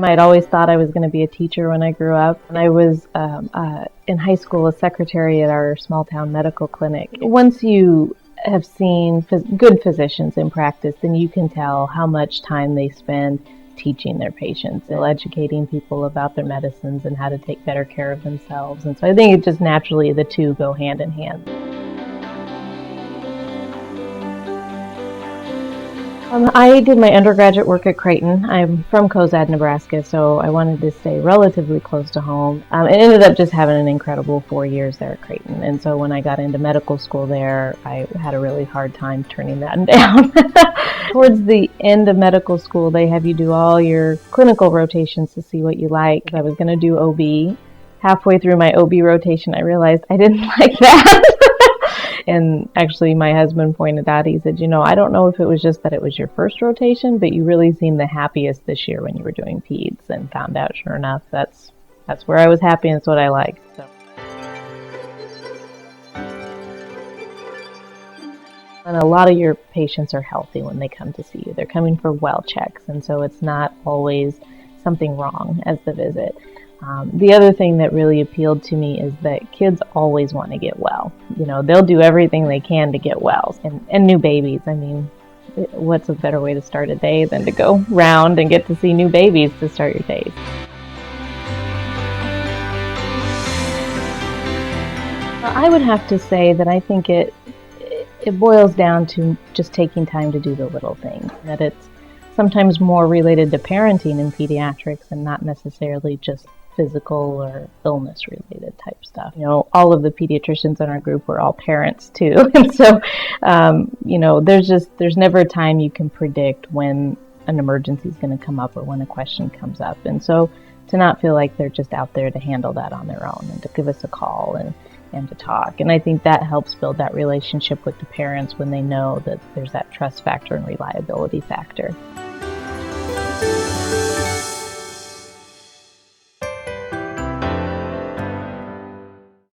I'd always thought I was going to be a teacher when I grew up. And I was in high school a secretary at our small town medical clinic. Once you have seen good physicians in practice, then you can tell how much time they spend teaching their patients and educating people about their medicines and how to take better care of themselves. And so I think it just naturally the two go hand in hand. I did my undergraduate work at Creighton. I'm from Cozad, Nebraska, so I wanted to stay relatively close to home. And ended up just having an incredible 4 years there at Creighton. And so when I got into medical school there, I had a really hard time turning that down. Towards the end of medical school, they have you do all your clinical rotations to see what you like. I was going to do OB. Halfway through my OB rotation, I realized I didn't like that. And actually, my husband pointed out, he said, I don't know if it was just that it was your first rotation, but you really seemed the happiest this year when you were doing peds, and found out, sure enough, that's where I was happy and it's what I liked. So. And a lot of your patients are healthy when they come to see you. They're coming for well checks, and so it's not always something wrong as the visit. The other thing that really appealed to me is that kids always want to get well. They'll do everything they can to get well. And new babies, what's a better way to start a day than to go round and get to see new babies to start your days? I would have to say that I think it boils down to just taking time to do the little things. That it's sometimes more related to parenting in pediatrics and not necessarily just physical or illness related type stuff. All of the pediatricians in our group were all parents too. And so, there's never a time you can predict when an emergency is going to come up or when a question comes up. And so to not feel like they're just out there to handle that on their own and to give us a call and to talk. And I think that helps build that relationship with the parents when they know that there's that trust factor and reliability factor.